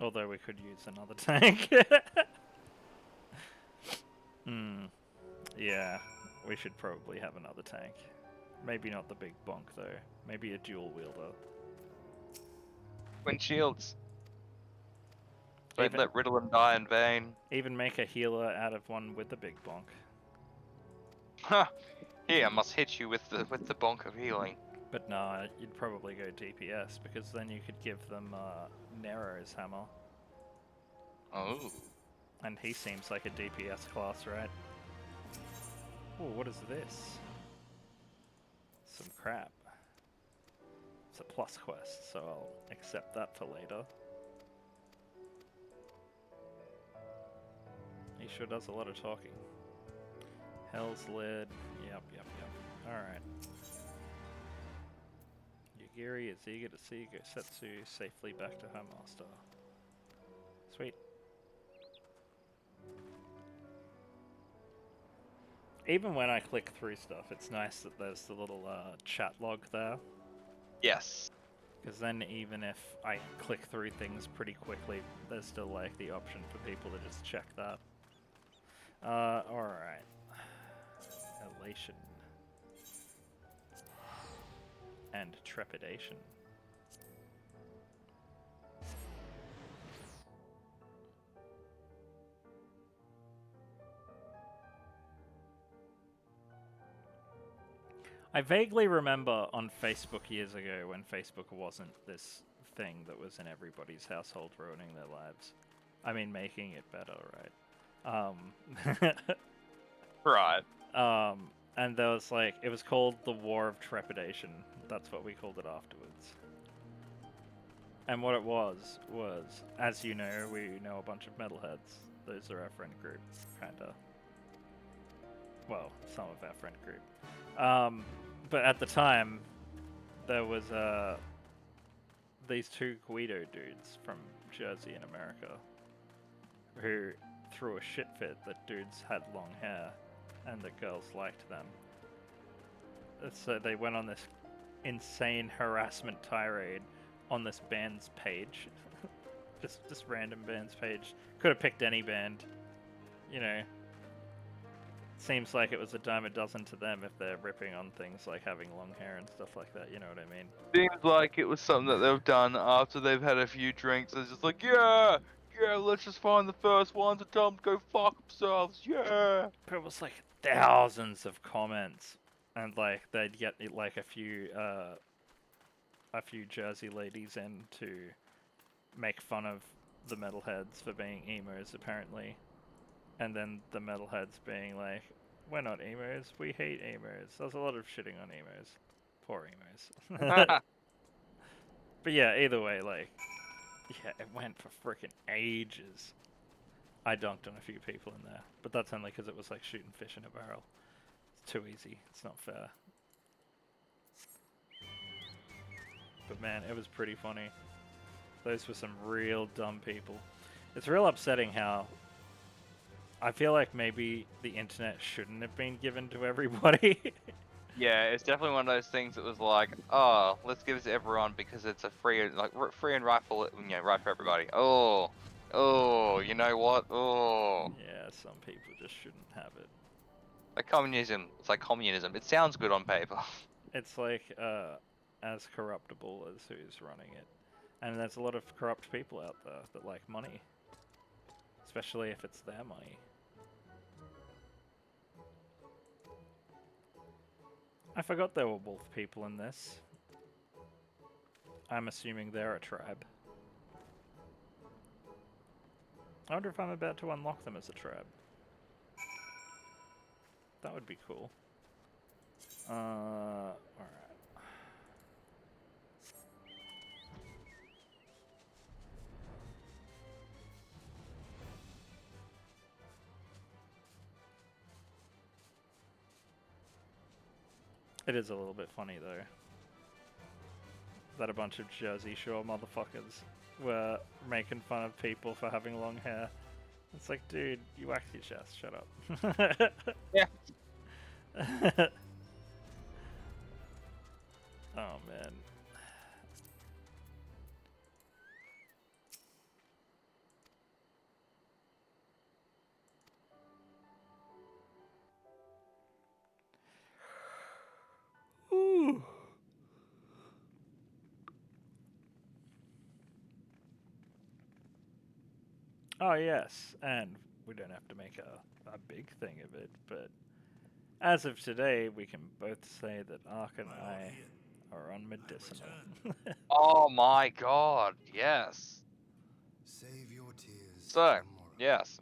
Although we could use another tank. Yeah, we should probably have another tank. Maybe not the big bonk though. Maybe a dual wielder. Twin shields. Don't Even, let Ritalin die in vain. even make a healer out of one with the big bonk. Ha! Here, I must hit you with the bonk of healing. But nah, you'd probably go DPS because then you could give them Nero's hammer. Oh. And he seems like a DPS class, right? Oh, what is this? Some crap. It's a plus quest, so I'll accept that for later. He sure does a lot of talking. Hell's Lid. Yep. Alright. Yugiri is eager to see Gosetsu safely back to her master. Sweet. Even when I click through stuff, it's nice that there's the little chat log there. Yes. Because then even if I click through things pretty quickly, there's still like the option for people to just check that. Alright. Elation. And trepidation. I vaguely remember on Facebook years ago when Facebook wasn't this thing that was in everybody's household ruining their lives. I mean, making it better, right? Right. And there was like, it was called the War of Trepidation. That's what we called it afterwards. And what it was, as you know, we know a bunch of metalheads. Those are our friend group, kinda. Well, some of our friend group. But at the time, there was these two Guido dudes from Jersey in America who threw a shit fit that dudes had long hair and that girls liked them. So they went on this insane harassment tirade on this band's page. just random band's page. Could have picked any band, you know. Seems like it was a dime a dozen to them if they're ripping on things like having long hair and stuff like that, you know what I mean? Seems like it was something that they've done after they've had a few drinks. It's just like, yeah, let's just find the first one to tell them to go fuck themselves, yeah. But it was like thousands of comments, and like they'd get like a few Jersey ladies in to make fun of the metalheads for being emos apparently. And then the metalheads being like, we're not emos, we hate emos. There's a lot of shitting on emos. Poor emos. But yeah, either way, like, yeah, it went for frickin' ages. I dunked on a few people in there, but that's only because it was like shooting fish in a barrel. It's too easy, it's not fair. But man, it was pretty funny. Those were some real dumb people. It's real upsetting how I feel like maybe the internet shouldn't have been given to everybody. Yeah, it's definitely one of those things that was like, oh, let's give it to everyone because it's a free and rightful, right for everybody. Oh, you know what? Oh. Yeah, some people just shouldn't have it. Like communism. It's like communism. It sounds good on paper. It's like as corruptible as who's running it. And there's a lot of corrupt people out there that like money. Especially if it's their money. I forgot there were wolf people in this. I'm assuming they're a tribe. I wonder if I'm about to unlock them as a tribe. That would be cool. It is a little bit funny though that a bunch of Jersey Shore motherfuckers were making fun of people for having long hair. It's like, dude, you wax your chest. Shut up. Yeah. Oh man. Ooh. Oh yes, and we don't have to make a big thing of it, but as of today, we can both say that Ark and I are on medicinal. Oh my god, yes. Save your tears So, for tomorrow. yes,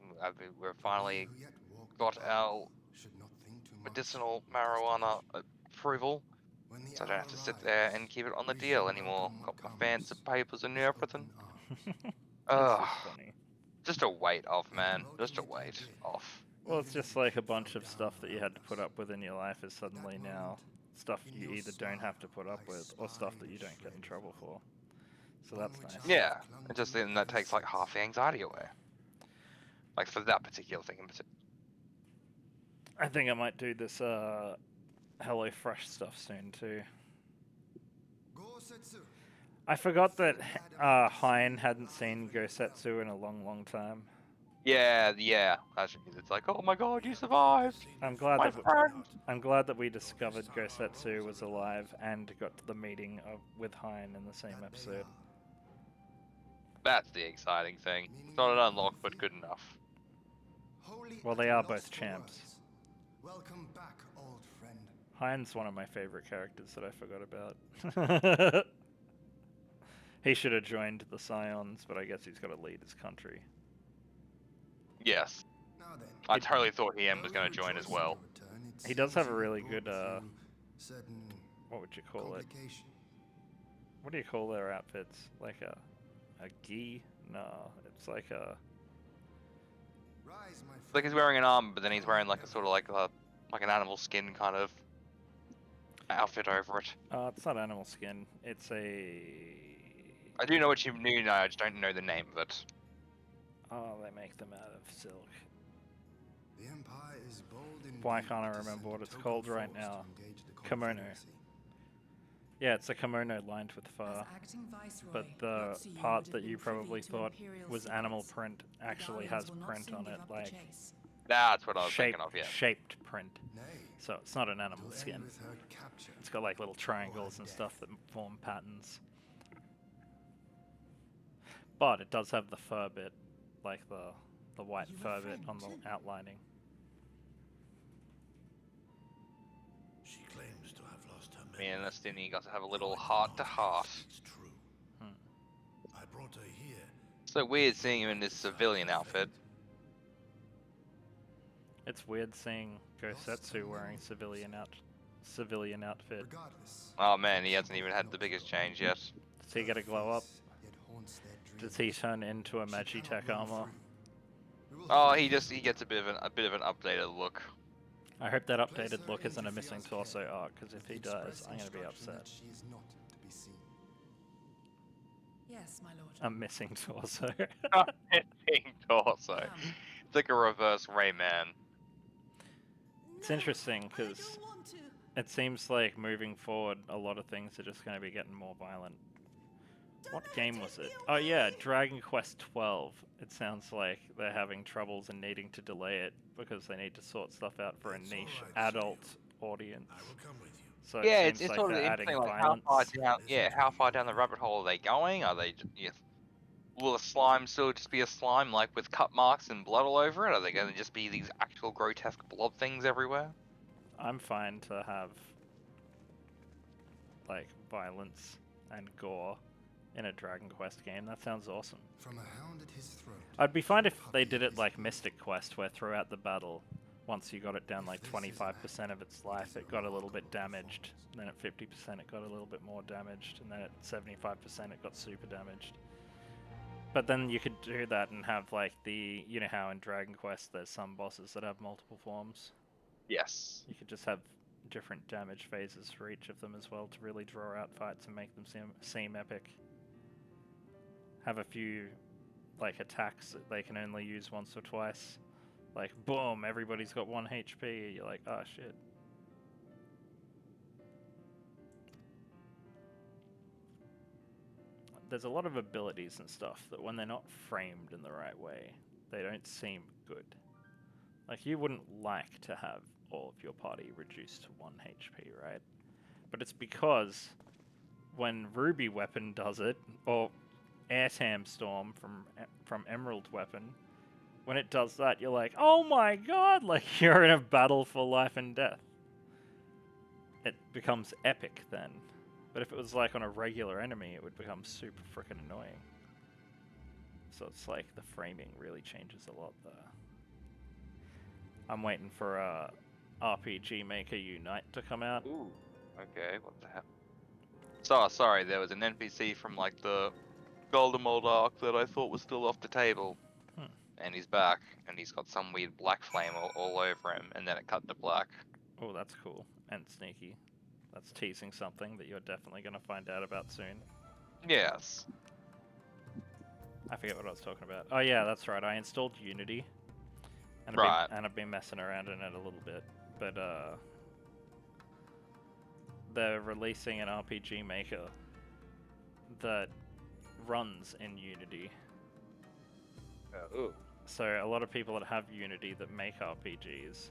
we're finally Who yet walk the got path our should not think too much medicinal of your marijuana destination. approval, When the so I don't hour have to sit there arrives, and keep it on the we deal shall anymore. welcome Got what my fancy comes papers and with everything. open arms. That's Ugh, just funny. just a weight off, And man. promoting Just a it you weight did, off. Well, it's even just if like a it fell bunch of down stuff that you had to put around up with in your life is us. suddenly That now moment, stuff in you your either don't have to smile, put up I with or stuff spy that you a don't get in shred trouble of for. hope. So One that's which nice. I Yeah, have clung it just to then that ever takes like half the since. anxiety away. Like for that particular thing in particular. I think I might do this Hello Fresh stuff soon too. Gosetsu. I forgot that Feel bad about the Hein scene hadn't live seen and well. Gosetsu in a long time. Yeah. Actually, it's like, oh my god, you survived, I'm glad my that friend. I'm glad that we discovered Gosetsu was alive and got to the meeting with Hein in the same That they episode. are. That's the exciting thing. It's not an unlock, but good enough. Wholly Well, at they a are loss both for champs. words. Welcome back, old friend. Hein's one of my favorite characters that I forgot about. He should have joined the Scions, but I guess he's got to lead his country. Yes. Now then, I totally thought he was though going we to join as rejoice in well. your return, it He does seems have a you really brought good, with you certain what would you call it? complication. What do you call their outfits? Like a gi? No, it's like a... Rise, my It's like he's friend. wearing an armor, but then he's wearing like a sort of like an animal skin kind of outfit over it. it's not animal skin. It's a... I do know what you mean. I just don't know the name of it. Oh, they make them out of silk. The Empire is bold indeed Why can't I to remember send what a it's token called right force now? to engage the Kimono. Confederacy. Yeah, it's a kimono lined with fur. As acting viceroy, But the Yotsuyu part would have that been you privy probably to thought Imperial was animal secrets. print The actually Guardians has will not print soon on give it, up the like chase. That's what I was thinking of. Yeah. shaped print. Nay, So it's not an animal it'll end skin. with her capture. It's got like little triangles her and death. stuff that form patterns. But it does have the fur bit, like the white You a fur bit friend on the too? outlining. She claims to have lost her Me and memory. Estini got to have a Though little I do heart not to think heart. It's true. Hmm. I brought her here. So weird because seeing him I in this decide civilian her outfit. fate. It's weird seeing Gosetsu wearing civilian outfit. Regardless, Oh man, he the hasn't people even have had the not biggest grown. change yet. Does he get a Her glow up? face yet haunts their Does he dreams. turn into a She Magi cannot Tech run armor? free. We will Oh, hold he her gets a bit of an updated look. I hope that Place updated her look isn't a into missing Fia's torso care, arc, because if with the he does, express I'm gonna be instruction upset. that she is not to be seen. Yes, my lord. A missing torso. Missing torso. Come. It's like a reverse Rayman. It's interesting because it seems like moving forward, a lot of things are just going to be getting more violent. What game was it? Oh yeah, Dragon Quest XII. It sounds like they're having troubles and needing to delay it because they need to sort stuff out for a It's niche all right, adult Yotsuyu. audience. I will come with you. So Yeah, it seems it's like sort of they're adding interesting. Like violence. how far down the rabbit hole are they going? Are they? Will the slime still just be a slime, like with cut marks and blood all over it? Are they going to just be these actual grotesque blob things everywhere? I'm fine to have like violence and gore in a Dragon Quest game. That sounds awesome. From a hound at his throat. I'd be fine to a if they puppy did at it his like heel. Mystic Quest, where throughout the battle, once you got it down like 25% of its life, it got a little bit damaged. And then at 50% it got a little bit more damaged, and then at 75% it got super damaged. But then you could do that and have like you know how in Dragon Quest there's some bosses that have multiple forms? Yes. You could just have different damage phases for each of them as well to really draw out fights and make them seem epic. Have a few like attacks that they can only use once or twice. Like boom, everybody's got 1 HP. You're like, oh shit. There's a lot of abilities and stuff that when they're not framed in the right way, they don't seem good. Like, you wouldn't like to have all of your party reduced to 1 HP, right? But it's because when Ruby Weapon does it, or Airtam Storm from Emerald Weapon, when it does that, you're like, oh my god, like, you're in a battle for life and death. It becomes epic then. But if it was like on a regular enemy, it would become super freaking annoying. So it's like the framing really changes a lot there. I'm waiting for RPG Maker Unite to come out. Ooh, okay, what the hell? So, sorry, there was an NPC from like the Golden Mold arc that I thought was still off the table. And he's back, and he's got some weird black flame all over him, and then it cut to black. Oh, that's cool. And sneaky. That's teasing something that you're definitely going to find out about soon. Yes. I forget what I was talking about. Oh yeah, that's right. I installed Unity. And I've been messing around in it a little bit. But they're releasing an RPG Maker that runs in Unity. Ooh. So a lot of people that have Unity that make RPGs,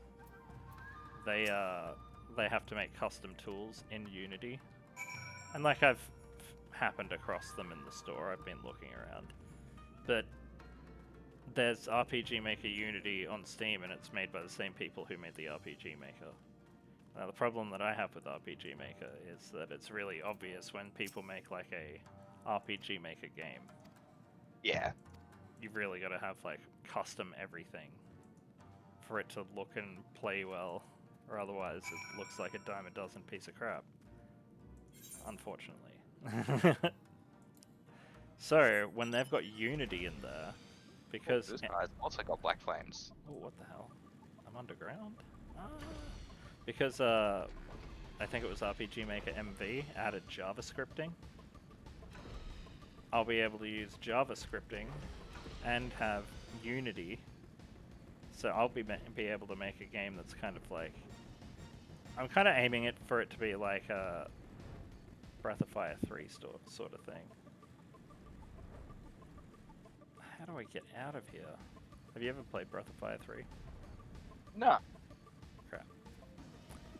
they have to make custom tools in Unity. And like I've happened across them in the store, I've been looking around. But there's RPG Maker Unity on Steam, and it's made by the same people who made the RPG Maker. Now the problem that I have with RPG Maker is that it's really obvious when people make like a RPG Maker game. Yeah. You've really got to have like custom everything for it to look and play well, or otherwise it looks like a dime a dozen piece of crap. Unfortunately. So when they've got Unity in there, because this guy's also got black flames. Oh, what the hell? I'm underground? Because I think it was RPG Maker MV added JavaScripting. I'll be able to use JavaScripting and have Unity. So I'll be able to make a game that's kind of like... I'm kind of aiming it for it to be like a Breath of Fire 3 sort of thing. How do I get out of here? Have you ever played Breath of Fire 3? No. Crap.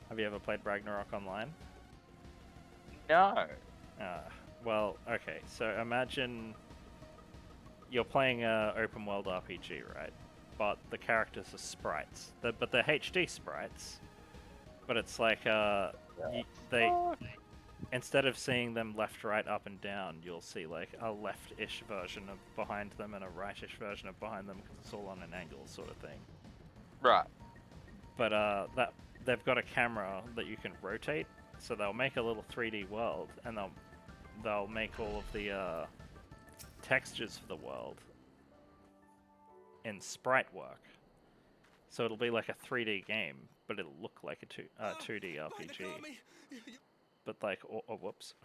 Have you ever played Ragnarok Online? No. Well, okay, so imagine you're playing a open world RPG, right? But the characters are sprites. But they're HD sprites. But it's like, instead of seeing them left, right, up, and down, you'll see like a left-ish version of behind them and a right-ish version of behind them, because it's all on an angle sort of thing. Right. But they've got a camera that you can rotate, so they'll make a little 3D world, and they'll make all of the textures for the world in sprite work. So it'll be like a 3D game, but it'll look like a 2D RPG. But like, whoops.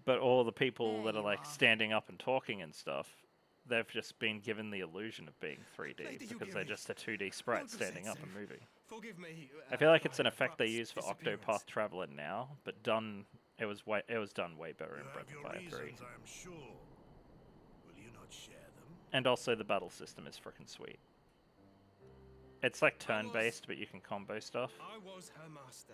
But all the people that are like standing up and talking and stuff, they've just been given the illusion of being 3D because they're just a 2D sprite standing up and moving. Forgive me. I feel like it's an effect they use for Octopath Traveler now, but it was done way better in Breath of Fire 3. I am sure. Will you not share them? And also the battle system is freaking sweet. It's like turn-based, but you can combo stuff. I was her master.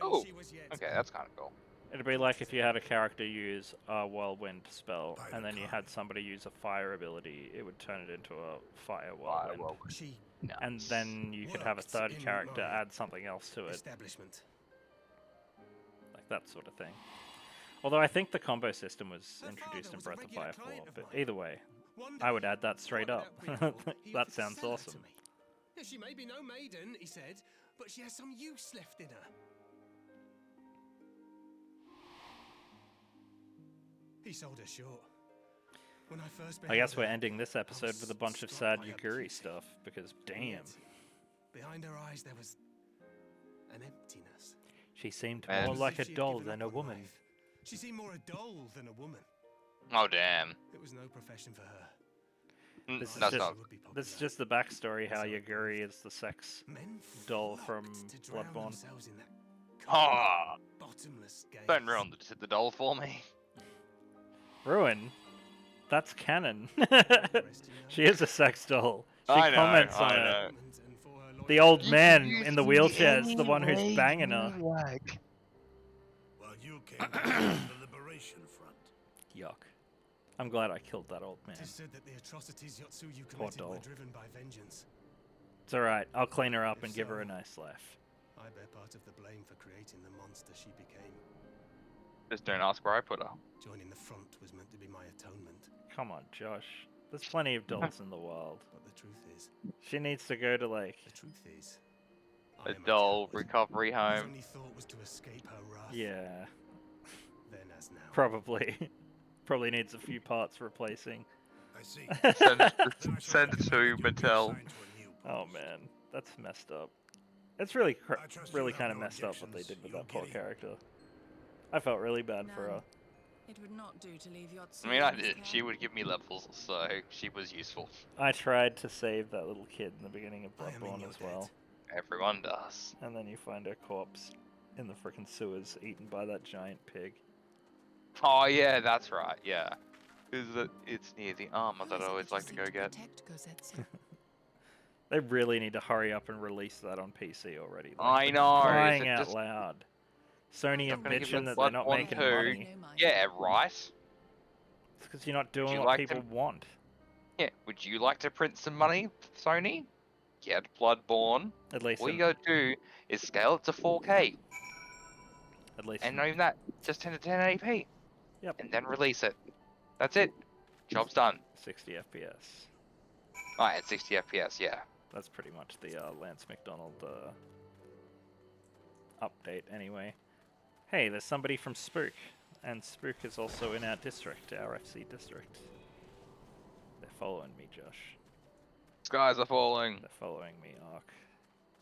Oh, okay, that's kind of cool. It'd be like if you had a character use a whirlwind spell, and then you had somebody use a fire ability, it would turn it into a fire whirlwind. And then you could have a third character add something else to it. Like that sort of thing. Although I think the combo system was introduced in Breath of Fire 4, but either way, I would add that straight up. That sounds awesome. She may be no maiden, he said, but she has some use left in her. He sold her short. When I first I guess we're ending this episode with a bunch of sad Yuguri stuff, because damn. Behind her eyes there was an emptiness. She seemed Man. more As like if a she had doll given than up a on woman. life. She seemed more a doll than a woman. Oh damn. It was no profession for her. This is That's just not. this is just the backstory how So Yoguri is the sex Men doll flocked from to drown Bloodborne. themselves in that Ah, bottomless gaze. don't ruin the doll for me. Ruin? That's canon. The rest you know. She is a sex doll. She I know, comments on I it. know. And for her The loyalty old to man You in the can wheelchair be is the one who's any way banging you her. like. While you came to the Liberation Front. Yuck. I'm glad I killed that old man. It is said that the atrocities Yotsuyu Poor committed were doll. driven by vengeance. It's alright. I'll clean her up If and give her a so, nice life. I bear part of the blame for creating the monster she became. Just don't ask where I put her. Joining the front was meant to be my atonement, Come on, Josh. There's plenty of dolls in the world. but the truth is, She needs to go to, like... the truth is, I A am doll coward recovery whose home. only thought was to escape her wrath. Yeah, Then as now. probably. Probably needs a few parts replacing. I see. Send it, Then I shall send it recommend to that you be Mattel. assigned to a new Oh post. man, that's messed up. It's really, I trust you really have kind of no messed up what they objections, did with that poor Yogiri. character. I felt really bad for her. None. It would not do to leave Yotsuyu I mean, I in his did. care. She would give me levels, so she was useful. I tried to save that little kid in the beginning of I am in Bloodborne your as well, Everyone does. and then you find her corpse in the frickin' sewers, eaten by that giant pig. Oh yeah, that's right. Yeah, it's near the armor Who that I is it always you like to seek go get. protect, Gosetsu? They really need to hurry up and release that on PC already. I for know, crying is it out just- loud. Sony are Not gonna give bitching us that they're not Bloodborne making 2. money. Yeah, right. It's because you're not doing you what like people to- want. Yeah, would you like to print some money, Sony? Get Bloodborne. At least, All you in, gotta do is scale it to 4K, at least, and in- not even that, just 10 to 1080p. Yep. And then release it. That's it. Job's done. 60 FPS. Alright, at 60 FPS, yeah. That's pretty much the Lance McDonald update anyway. Hey, there's somebody from Spook, and Spook is also in our district, our FC district. They're following me, Josh. Skies are falling. They're following me, Ark.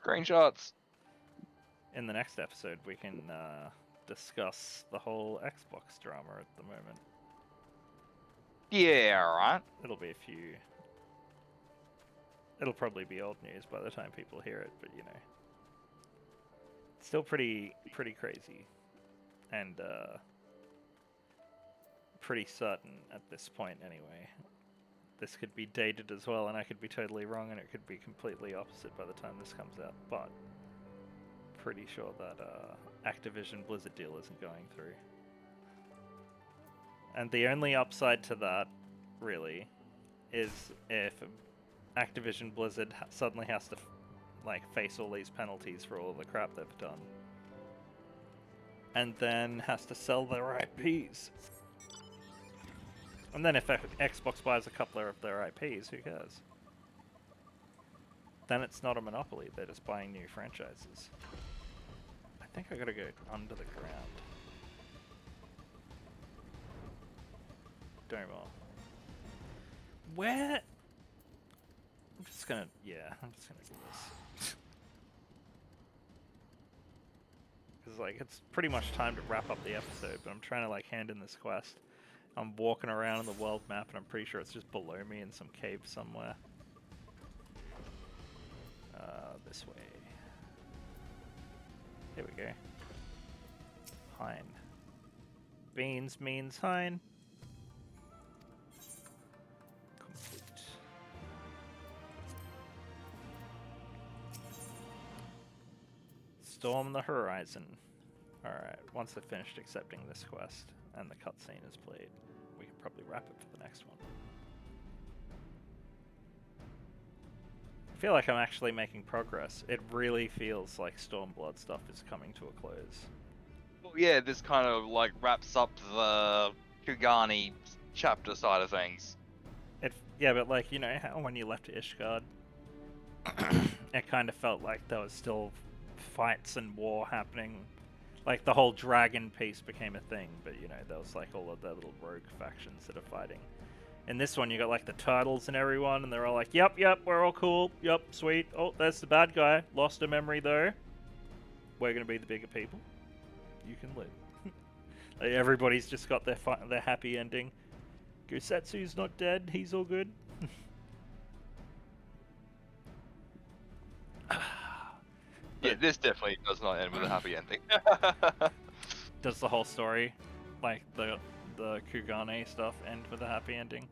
Screenshots. In the next episode, we can discuss the whole Xbox drama at the moment. Yeah, right. It'll be a few... It'll probably be old news by the time people hear it, but you know. It's still pretty crazy. And pretty certain at this point anyway. This could be dated as well, and I could be totally wrong, and it could be completely opposite by the time this comes out, but pretty sure that Activision Blizzard deal isn't going through. And the only upside to that, really, is if Activision Blizzard suddenly has to face all these penalties for all the crap they've done, and then has to sell their IPs. And then if Xbox buys a couple of their IPs, who cares? Then it's not a monopoly, they're just buying new franchises. I think I gotta go under the ground. Doma. Where? I'm just gonna do this. Because it's pretty much time to wrap up the episode, but I'm trying to hand in this quest. I'm walking around in the world map, and I'm pretty sure it's just below me in some cave somewhere. This way. Here we go. Hein. Beans means Hein. Complete. Storm the horizon. Alright, once I've finished accepting this quest and the cutscene is played, we can probably wrap it for the next one. I feel like I'm actually making progress. It really feels like Stormblood stuff is coming to a close. Well, yeah, this kind of wraps up the Kugani chapter side of things. Yeah, but you know how when you left Ishgard, it kind of felt like there was still fights and war happening. Like the whole dragon piece became a thing, but you know, there was all of the little rogue factions that are fighting. In this one, you got the turtles and everyone, and they're all yep, we're all cool, yep, sweet. Oh, there's the bad guy. Lost a memory though. we're gonna be the bigger people. You can live. Like, everybody's just got their happy ending. Gosetsu's not dead. He's all good. Yeah, this definitely does not end with a happy ending. Does the whole story, like the Kugane stuff, end with a happy ending,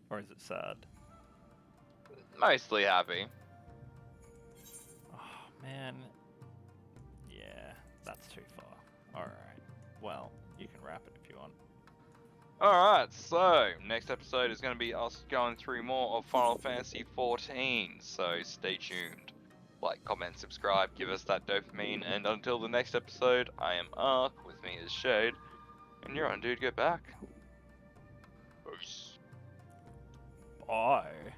or is it sad? Mostly happy. Oh man, yeah, that's too far. All right, well, you can wrap it if you want. Alright, so next episode is going to be us going through more of Final Fantasy XIV, so stay tuned. Like, comment, subscribe, give us that dopamine, and until the next episode, I am Ark, with me is Shade, and you're on DudeGoBack. Peace. Bye.